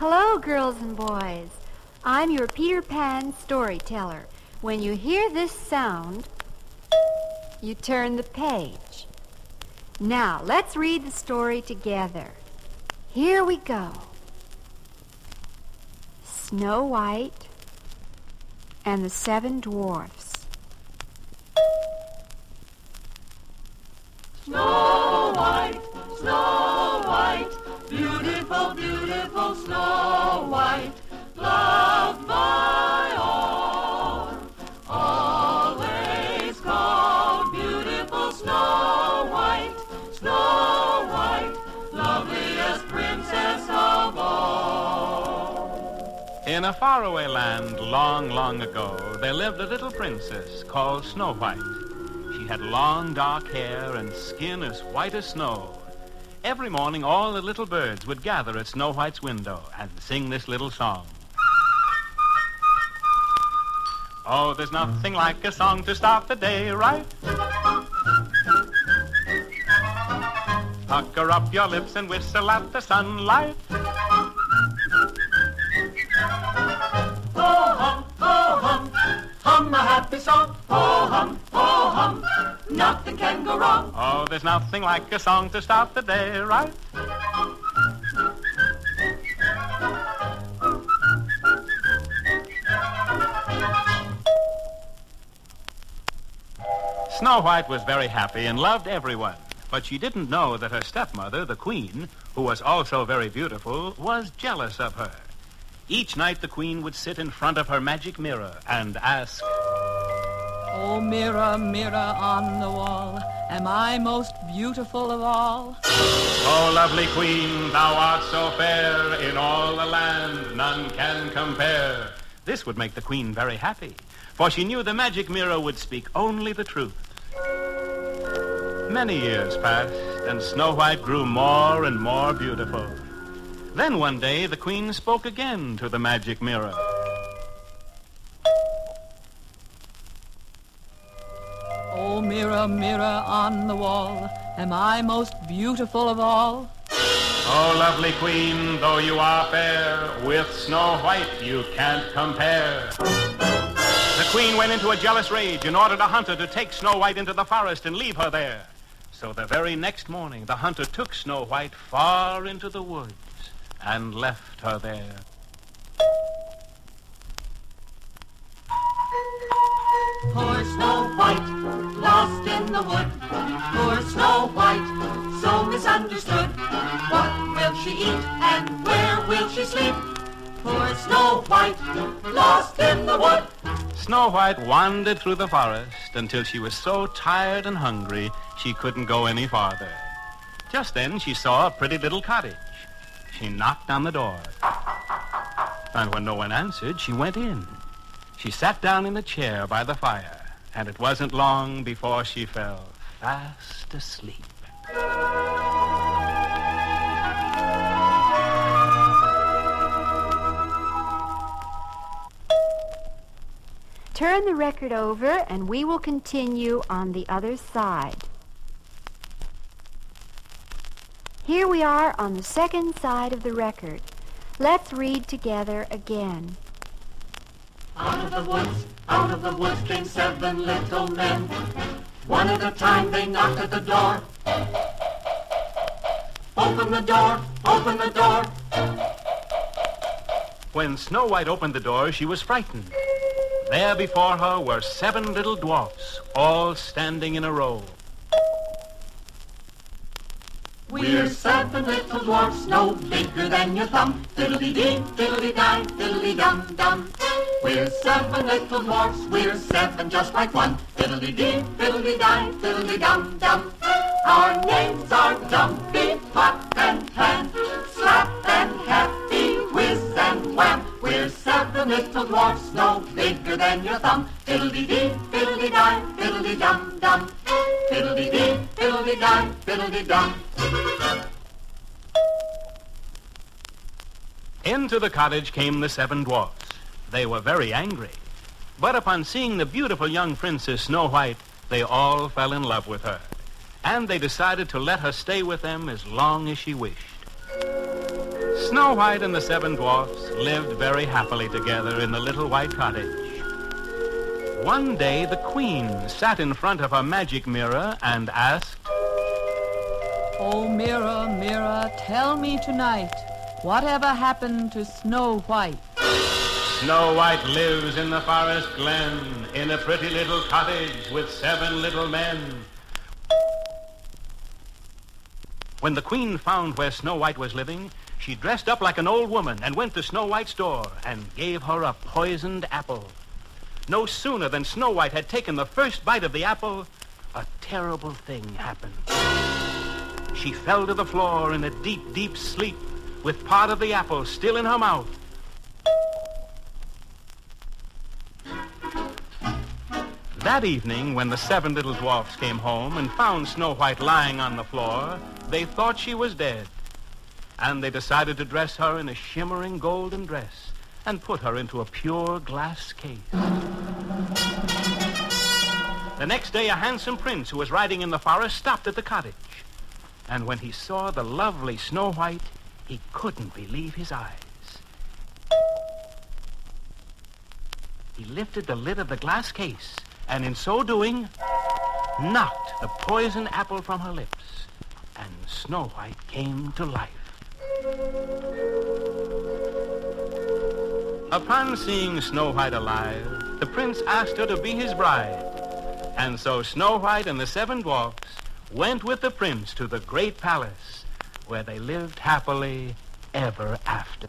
Hello, girls and boys. I'm your Peter Pan storyteller. When you hear this sound, you turn the page. Now, let's read the story together. Here we go. Snow White and the Seven Dwarfs. Snow White, beautiful, beautiful Snow White, loved by all, always called beautiful Snow White, loveliest princess of all. In a faraway land long, long ago, there lived a little princess called Snow White. She had long, dark hair and skin as white as snow. Every morning, all the little birds would gather at Snow White's window and sing this little song. Oh, there's nothing like a song to start the day right. Pucker up your lips and whistle at the sunlight. Oh hum, hum a happy song. Oh hum, nothing can go wrong. Oh, there's nothing like a song to start the day right. Snow White was very happy and loved everyone, but she didn't know that her stepmother, the Queen, who was also very beautiful, was jealous of her. Each night the Queen would sit in front of her magic mirror and ask, Oh, mirror, mirror on the wall, am I most beautiful of all? Oh, lovely Queen, thou art so fair, in all the land none can compare. This would make the Queen very happy, for she knew the magic mirror would speak only the truth. Many years passed, and Snow White grew more and more beautiful. Then one day the Queen spoke again to the magic mirror. Oh, mirror, mirror on the wall, am I most beautiful of all? Oh, lovely Queen, though you are fair, with Snow White you can't compare. The Queen went into a jealous rage and ordered a hunter to take Snow White into the forest and leave her there. So the very next morning, the hunter took Snow White far into the woods and left her there. Poor Snow White, lost in the wood. Poor Snow White, so misunderstood. What will she eat and where will she sleep? Poor Snow White, lost in the wood. Snow White wandered through the forest until she was so tired and hungry she couldn't go any farther. Just then she saw a pretty little cottage. She knocked on the door. And when no one answered, she went in. She sat down in a chair by the fire, and it wasn't long before she fell fast asleep. Turn the record over, and we will continue on the other side. Here we are on the second side of the record. Let's read together again. Out of the woods came 7 little men. One at a time they knocked at the door. Open the door, open the door. When Snow White opened the door, she was frightened. There before her were 7 little dwarfs, all standing in a row. We're 7 little dwarfs, no bigger than your thumb. Fiddle-dee-dee, fiddle-dee-die, fiddle-dee-dum-dum. We're 7 little dwarfs, we're 7 just like one. Fiddle-dee-dee, fiddle-dee-die, fiddle-dee-dum-dum. Our names are Dumpy, Puck, and Pan, Slap and Happy, Whiz and Wham. We're 7 little dwarfs, no bigger than your thumb. Fiddle-dee-dee, fiddle-dee-die, fiddle-dee-dum-dum. Fiddle-dee-dee, fiddle-dee-die, fiddle-dee-dum. Into the cottage came the 7 dwarfs. They were very angry. But upon seeing the beautiful young princess Snow White, they all fell in love with her. And they decided to let her stay with them as long as she wished. Snow White and the 7 dwarfs lived very happily together in the little white cottage. One day, the queen sat in front of her magic mirror and asked, Oh, mirror, mirror, tell me tonight, whatever happened to Snow White? Snow White lives in the forest glen, in a pretty little cottage with 7 little men. When the queen found where Snow White was living, she dressed up like an old woman and went to Snow White's door and gave her a poisoned apple. No sooner than Snow White had taken the first bite of the apple, a terrible thing happened. She fell to the floor in a deep, deep sleep with part of the apple still in her mouth. That evening, when the 7 little dwarfs came home and found Snow White lying on the floor, they thought she was dead. And they decided to dress her in a shimmering golden dress and put her into a pure glass case. The next day, a handsome prince who was riding in the forest stopped at the cottage. And when he saw the lovely Snow White, he couldn't believe his eyes. He lifted the lid of the glass case, and in so doing, knocked the poison apple from her lips, and Snow White came to life. Upon seeing Snow White alive, the prince asked her to be his bride. And so Snow White and the 7 dwarfs went with the prince to the great palace, where they lived happily ever after.